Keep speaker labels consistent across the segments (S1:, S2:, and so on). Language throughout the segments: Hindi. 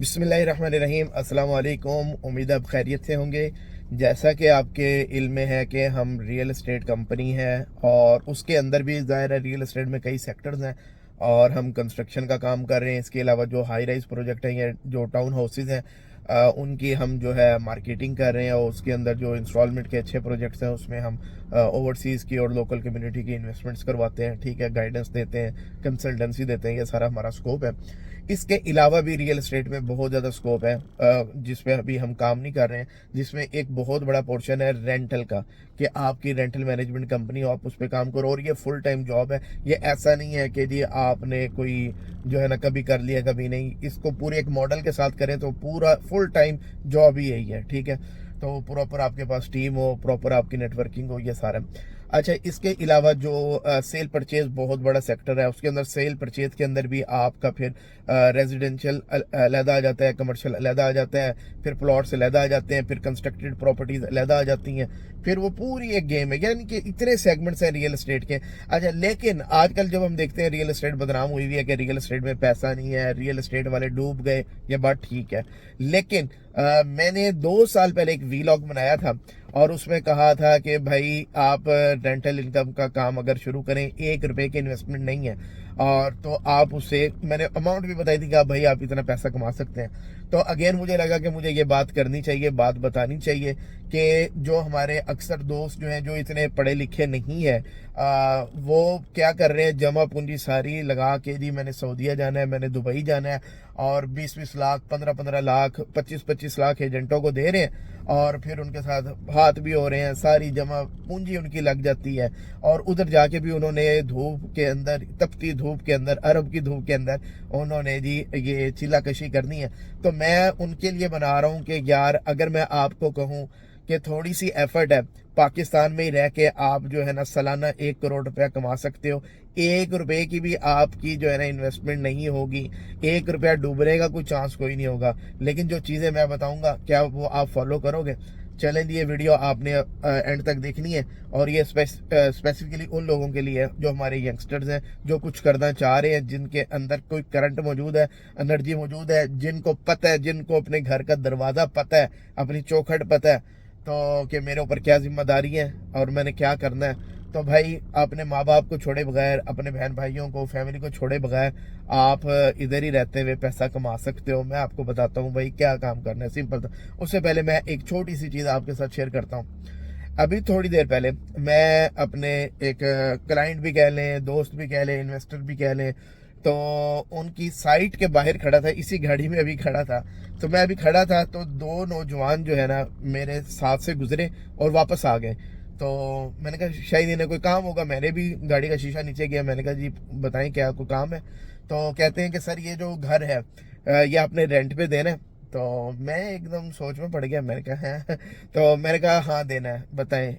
S1: बिस्मिल्लाहिर्रहमानिर्रहीम। अस्सलाम वालेकुम। उम्मीद है आप खैरियत से होंगे। जैसा कि आपके इल्म में है कि हम रियल एस्टेट कंपनी है और उसके अंदर भी ज़ाहिर है रियल एस्टेट में कई सेक्टर्स हैं और हम कंस्ट्रक्शन का काम कर रहे हैं। इसके अलावा जो हाई राइज प्रोजेक्ट हैं या जो टाउन हाउसेज हैं उनकी हम जो है मार्केटिंग कर रहे हैं और उसके अंदर जो इंस्टॉलमेंट के अच्छे प्रोजेक्ट्स हैं उसमें हम ओवरसीज़ की और लोकल कम्युनिटी की इन्वेस्टमेंट्स करवाते हैं। ठीक है, गाइडेंस देते हैं, कंसल्टेंसी देते हैं, ये सारा हमारा स्कोप है। इसके अलावा भी रियल एस्टेट में बहुत ज़्यादा स्कोप है जिसमें अभी हम काम नहीं कर रहे हैं, जिसमें एक बहुत बड़ा पोर्शन है रेंटल का, कि आपकी रेंटल मैनेजमेंट कंपनी हो, आप उस पर काम करो और ये फुल टाइम जॉब है। ये ऐसा नहीं है कि जी आपने कोई जो है ना कभी कर लिया कभी नहीं, इसको पूरे एक मॉडल के साथ करें तो पूरा फुल टाइम जॉब ही यही है। ठीक है, तो प्रॉपर आपके पास टीम हो, प्रॉपर आपकी नेटवर्किंग हो, ये सारा। अच्छा, इसके अलावा जो सेल परचेज बहुत बड़ा सेक्टर है, उसके अंदर सेल परचेज के अंदर भी आपका फिर रेजिडेंशियल अलहदा आ जाता है, कमर्शियल अलहदा आ जाता है, फिर प्लॉट्स अलहदा आ जाते हैं, फिर कंस्ट्रक्टेड प्रॉपर्टीज अलहदा आ जाती हैं, फिर वो पूरी एक गेम है। यानी कि इतने सेगमेंट्स हैं रियल एस्टेट के। अच्छा, लेकिन आजकल जब हम देखते हैं रियल एस्टेट बदनाम हुई हुई है कि रियल एस्टेट में पैसा नहीं है, रियल एस्टेट वाले डूब गए, ये बात ठीक है। लेकिन मैंने 2 साल पहले एक वीलॉग बनाया था और उसमें कहा था कि भाई आप रेंटल इनकम का काम अगर शुरू करें, 1 रुपए की इन्वेस्टमेंट नहीं है, और तो आप उससे, मैंने अमाउंट भी बताई थी कि आप भाई आप इतना पैसा कमा सकते हैं। तो अगेन मुझे लगा कि मुझे ये बात करनी चाहिए, बात बतानी चाहिए कि जो हमारे अक्सर दोस्त जो हैं जो इतने पढ़े लिखे नहीं है वो क्या कर रहे हैं, जमा पूंजी सारी लगा के जी मैंने सऊदीया जाना है, मैंने दुबई जाना है, और 20-20 लाख, 15-15 लाख, 25-25 लाख एजेंटों को दे रहे हैं और फिर उनके साथ हाथ भी हो रहे हैं, सारी जमा पूंजी उनकी लग जाती है और उधर जाके भी उन्होंने धूप के अंदर, तपती धूप के अंदर, अरब की धूप के अंदर उन्होंने जी ये चिल्लाकशी करनी है। तो मैं उनके लिए बना रहा हूँ कि यार अगर मैं आपको कहूँ कि थोड़ी सी एफर्ट है, पाकिस्तान में ही रह के आप जो है ना सालाना 1 करोड़ रुपया कमा सकते हो। 1 रुपए की भी आपकी जो है ना इन्वेस्टमेंट नहीं होगी, 1 रुपया डूबने का कोई चांस कोई नहीं होगा। लेकिन जो चीज़ें मैं बताऊंगा क्या वो आप फॉलो करोगे? चलें, ये वीडियो आपने एंड तक देखनी है और ये स्पेसिफिकली उन लोगों के लिए है जो हमारे यंगस्टर्स हैं, जो कुछ करना चाह रहे हैं, जिनके अंदर कोई करंट मौजूद है, एनर्जी मौजूद है, जिनको पता है, जिनको अपने घर का दरवाज़ा पता है, अपनी चौखट पता है, तो कि मेरे ऊपर क्या जिम्मेदारी है और मैंने क्या करना है। तो भाई अपने माँ बाप को छोड़े बगैर, अपने बहन भाइयों को, फैमिली को छोड़े बगैर आप इधर ही रहते हुए पैसा कमा सकते हो। मैं आपको बताता हूँ भाई क्या काम करना है, सिंपल था। उससे पहले मैं एक छोटी सी चीज़ आपके साथ शेयर करता हूँ। अभी थोड़ी देर पहले मैं अपने एक क्लाइंट भी कह लें, दोस्त भी कह लें, इन्वेस्टर भी कह लें, तो उनकी साइट के बाहर खड़ा था, इसी गाड़ी में अभी खड़ा था। तो मैं अभी खड़ा था तो 2 नौजवान जो है ना मेरे साथ से गुजरे और वापस आ गए। तो मैंने कहा शायद इन्हें कोई काम होगा, मैंने भी गाड़ी का शीशा नीचे किया, मैंने कहा जी बताएं क्या कोई काम है? तो कहते हैं कि सर ये जो घर है ये आपने रेंट पे देना है। तो मैं एकदम सोच में पड़ गया, मैंने कहा है तो मैंने कहा हाँ देना है, बताएं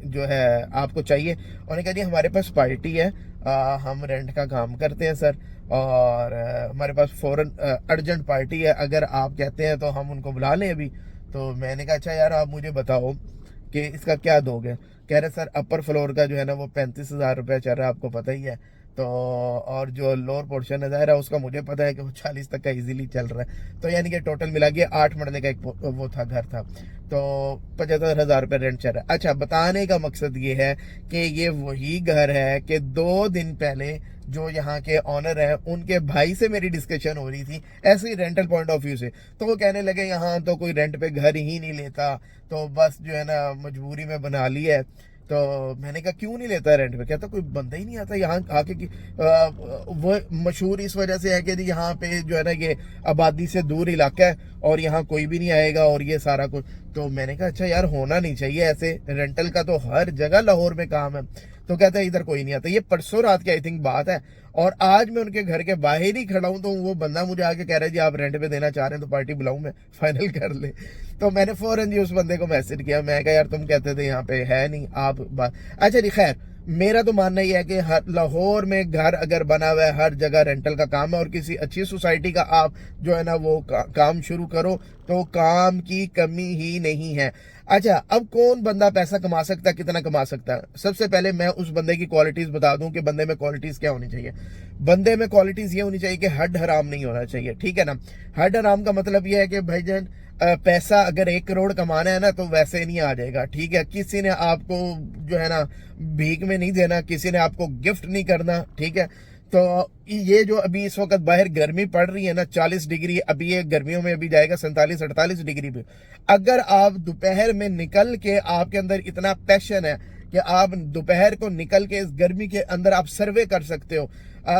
S1: जो है आपको चाहिए? उन्होंने कहा जी हमारे पास पार्टी है, हम रेंट का काम करते हैं सर, और हमारे पास फौरन अर्जेंट पार्टी है, अगर आप कहते हैं तो हम उनको बुला लें अभी। तो मैंने कहा अच्छा यार आप मुझे बताओ कि इसका क्या दोगे? कह रहे सर अपर फ्लोर का जो है ना वो 35,000 रुपया चल रहा है, आपको पता ही है। तो और जो लोअर पोर्शन है ज़ाहिर है उसका मुझे पता है कि वो 40 तक का इजीली चल रहा है। तो यानी कि टोटल मिला के 8 मरने का एक वो था, घर था। तो 75,000 रुपये रेंट चल रहा है। अच्छा, बताने का मकसद ये है कि ये वही घर है कि 2 दिन पहले जो यहाँ के ऑनर है उनके भाई से मेरी डिस्कशन हो रही थी, ऐसे ही रेंटल पॉइंट ऑफ व्यू से। तो वो कहने लगे यहाँ तो कोई रेंट पे घर ही नहीं लेता, तो बस जो है ना मजबूरी में बना ली है। तो मैंने कहा क्यों नहीं लेता रेंट पे? कहता कोई बंदा ही नहीं आता यहाँ आके की वो मशहूर इस वजह से है कि जी यहाँ पे जो है ना ये आबादी से दूर इलाका है और यहाँ कोई भी नहीं आएगा और ये सारा कुछ। तो मैंने कहा अच्छा यार होना नहीं चाहिए ऐसे, रेंटल का तो हर जगह लाहौर में काम है। तो कहता है इधर कोई नहीं आता। ये परसों रात की आई थिंक बात है और आज मैं उनके घर के बाहर ही खड़ा हूँ तो वो बंदा मुझे आके कह रहा है जी आप रेंट पे देना चाह रहे हैं तो पार्टी बुलाऊं मैं, फाइनल कर ले। तो मैंने फौरन जी उस बंदे को मैसेज किया, मैं कहा यार तुम कहते थे यहाँ पे है नहीं आप बात। अच्छा जी खैर, मेरा तो मानना ही है कि हर लाहौर में घर अगर बना हुआ है, हर जगह रेंटल का काम है और किसी अच्छी सोसाइटी का आप जो है ना वो काम शुरू करो तो काम की कमी ही नहीं है। अच्छा, अब कौन बंदा पैसा कमा सकता है, कितना कमा सकता है? सबसे पहले मैं उस बंदे की क्वालिटीज बता दूं कि बंदे में क्वालिटीज क्या होनी चाहिए। बंदे में क्वालिटीज ये होनी चाहिए कि हड हराम नहीं होना चाहिए, ठीक है ना। हड हराम का मतलब ये है कि भाईजान पैसा अगर 1 करोड़ कमाना है ना तो वैसे नहीं आ जाएगा, ठीक है। किसी ने आपको जो है ना भीख में नहीं देना, किसी ने आपको गिफ्ट नहीं करना, ठीक है। तो ये जो अभी इस वक्त बाहर गर्मी पड़ रही है ना 40 डिग्री, अभी ये गर्मियों में अभी जाएगा 47-48 डिग्री पे। अगर आप दोपहर में निकल के, आपके अंदर इतना पैशन है कि आप दोपहर को निकल के इस गर्मी के अंदर आप सर्वे कर सकते हो।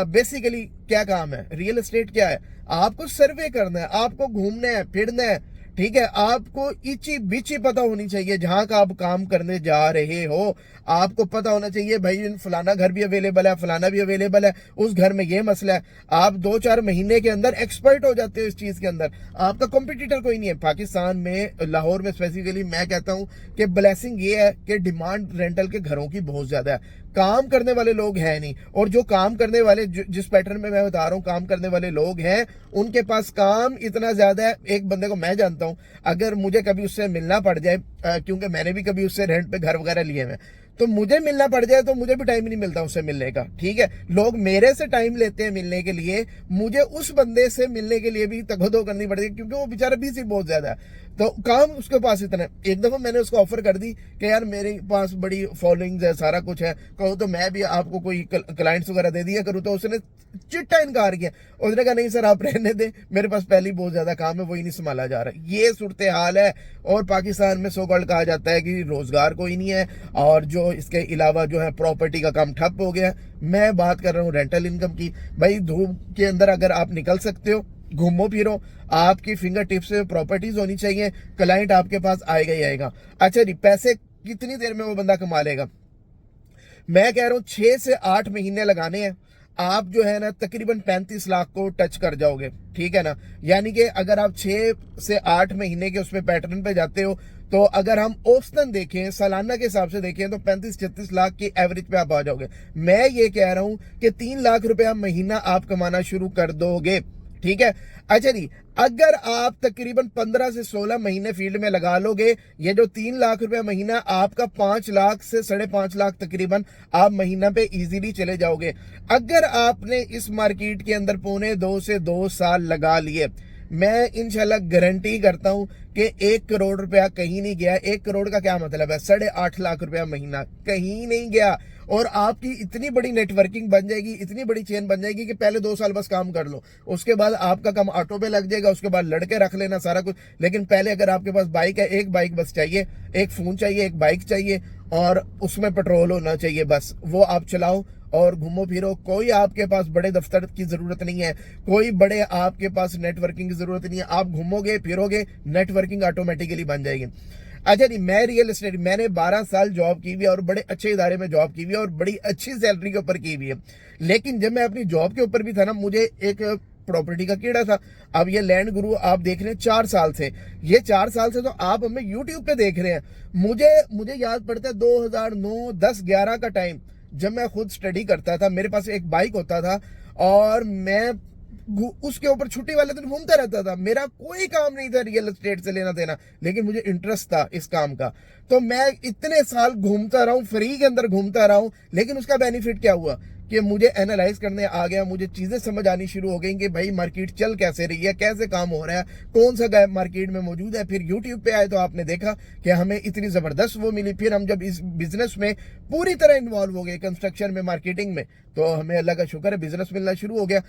S1: बेसिकली क्या काम है, रियल एस्टेट क्या है, आपको सर्वे करना है, आपको घूमना है, फिरना है, ठीक है। आपको इची बिची पता होनी चाहिए जहां का आप काम करने जा रहे हो। आपको पता होना चाहिए भाई फलाना घर भी अवेलेबल है, फलाना भी अवेलेबल है, उस घर में ये मसला है। आप 2-4 महीने के अंदर एक्सपर्ट हो जाते हो इस चीज के अंदर। आपका कॉम्पिटिटर कोई नहीं है। पाकिस्तान में, लाहौर में स्पेसिफिकली मैं कहता हूं कि ब्लेसिंग ये है कि डिमांड रेंटल के घरों की बहुत ज्यादा है, काम करने वाले लोग हैं नहीं। और जो काम करने वाले, जिस पैटर्न में मैं बता रहा हूँ काम करने वाले लोग हैं, उनके पास काम इतना ज्यादा है। एक बंदे को मैं जानता हूँ, अगर मुझे कभी उससे मिलना पड़ जाए, क्योंकि मैंने भी कभी उससे रेंट पे घर वगैरह लिए हुए, तो मुझे मिलना पड़ जाए तो मुझे भी टाइम नहीं मिलता उससे मिलने का, ठीक है। लोग मेरे से टाइम लेते हैं मिलने के लिए, मुझे उस बंदे से मिलने के लिए भी तगदो करनी पड़ती है, क्योंकि वो बेचारा बिजी बहुत ज्यादा है, तो काम उसके पास इतना है। एक दफा मैंने उसको ऑफर कर दी कि यार मेरे पास बड़ी फॉलोइंग है, सारा कुछ है, कहो तो मैं भी आपको कोई क्लाइंट्स वगैरह दे दिया करूँ, तो उसने चिट्टा इनकार किया। उसने कहा नहीं सर आप रहने दें, मेरे पास पहले ही बहुत ज्यादा काम है, वही नहीं संभाला जा रहा। ये सूरत हाल है। और पाकिस्तान में सो कॉल्ड कहा जाता है कि रोजगार कोई नहीं है, और जो इसके अलावा जो है प्रॉपर्टी का काम ठप हो गया। मैं बात कर रहा हूँ रेंटल इनकम की। भाई धूप के अंदर अगर आप निकल सकते हो, घूमो फिरो, आपकी फिंगर टिप्स से प्रॉपर्टीज होनी चाहिए, क्लाइंट आपके पास आएगा ही आएगा। अच्छा जी, पैसे कितनी देर में वो बंदा कमा लेगा? मैं कह रहा हूँ 6 से 8 महीने लगाने हैं, आप जो है ना तकरीबन 35 लाख को टच कर जाओगे, ठीक है ना। यानी कि अगर आप 6 से 8 महीने के उसमें पैटर्न पे जाते हो, तो अगर हम औसतन देखें, सालाना के हिसाब से देखें, तो 35-36 लाख की एवरेज पे आप आ जाओगे। मैं ये कह रहा हूं कि 3 लाख रुपया महीना आप कमाना शुरू कर दोगे, ठीक है। अच्छा जी, अगर आप तकरीबन 15 से 16 महीने फील्ड में लगा लोगे, ये जो 3 लाख रुपया महीना, आपका 5 लाख से 5.5 लाख तकरीबन आप महीना पे इजीली चले जाओगे। अगर आपने इस मार्केट के अंदर 1.25 से 2 साल लगा लिए, मैं इंशाल्लाह गारंटी करता हूं कि 1 करोड़ रुपया कहीं नहीं गया। 1 करोड़ का क्या मतलब है? 8.5 लाख रुपया महीना कहीं नहीं गया। और आपकी इतनी बड़ी नेटवर्किंग बन जाएगी, इतनी बड़ी चेन बन जाएगी कि पहले 2 साल बस काम कर लो, उसके बाद आपका काम ऑटो पे लग जाएगा, उसके बाद लड़के रख लेना सारा कुछ। लेकिन पहले अगर आपके पास बाइक है, एक बाइक बस चाहिए, एक फोन चाहिए, एक बाइक चाहिए, और उसमें पेट्रोल होना चाहिए, बस वो आप चलाओ और घूमो फिरो। कोई आपके पास बड़े दफ्तर की जरूरत नहीं है, कोई बड़े आपके पास नेटवर्किंग की जरूरत नहीं है। आप घूमोगे फिरोगे, नेटवर्किंग ऑटोमेटिकली बन जाएगी। अच्छा जी, मैं रियल एस्टेट, मैंने 12 साल जॉब की हुई है, और बड़े अच्छे इदारे में जॉब की हुई है, और बड़ी अच्छी सैलरी के ऊपर की हुई है। लेकिन जब मैं अपनी जॉब के ऊपर भी था ना, मुझे एक प्रॉपर्टी का कीड़ा था। अब ये लैंड गुरु आप देख रहे हैं 4 साल से, ये 4 साल से तो आप हमें यूट्यूब पे देख रहे हैं। मुझे याद पड़ता है 2009, 10, 11 का टाइम, जब मैं खुद स्टडी करता था, मेरे पास एक बाइक होता था, और मैं उसके ऊपर छुट्टी वाले दिन घूमता रहता था। मेरा कोई काम नहीं था रियल एस्टेट से लेना देना, लेकिन मुझे इंटरेस्ट था इस काम का। तो मैं इतने साल घूमता रहा हूं, फ्री के अंदर घूमता रहा हूं। लेकिन उसका बेनिफिट क्या हुआ कि मुझे एनालाइज करने आ गया, मुझे चीजें समझ आनी शुरू हो गई कि भाई मार्केट चल कैसे रही है, कैसे काम हो रहा है, कौन सा गैप मार्केट में मौजूद है। फिर यूट्यूब पे आए तो आपने देखा कि हमें इतनी जबरदस्त वो मिली। फिर हम जब इस बिजनेस में पूरी तरह इन्वॉल्व हो गए, कंस्ट्रक्शन में, मार्केटिंग में, तो हमें अल्लाह का शुक्र है बिजनेस मिलना शुरू हो गया।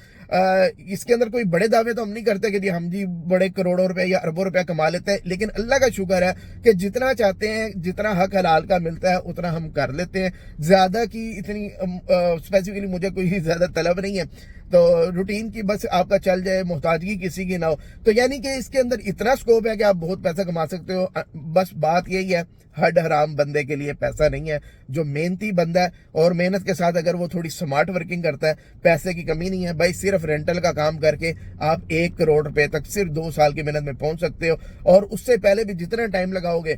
S1: इसके अंदर कोई बड़े दावे तो हम नहीं करते कि जी हम जी बड़े करोड़ों रुपए या अरबों रुपया कमा लेते हैं, लेकिन अल्लाह का शुक्र है कि जितना चाहते हैं, जितना हक हलाल का मिलता है, उतना हम कर लेते हैं। ज्यादा की इतनी स्पेसिफिकली मुझे कोई ज्यादा तलब नहीं है, तो रूटीन की बस आपका चल जाए, मोहताजगी किसी की ना हो। तो यानी कि इसके अंदर इतना स्कोप है कि आप बहुत पैसा कमा सकते हो। बस बात यही है, हड हराम बंदे के लिए पैसा नहीं है। जो मेहनती बंदा है और मेहनत के साथ अगर वो थोड़ी स्मार्ट वर्किंग करता है, पैसे की कमी नहीं है भाई। सिर्फ रेंटल का काम करके आप 1 करोड़ रुपए तक सिर्फ 2 साल की मेहनत में पहुंच सकते हो। और उससे पहले भी जितना टाइम लगाओगे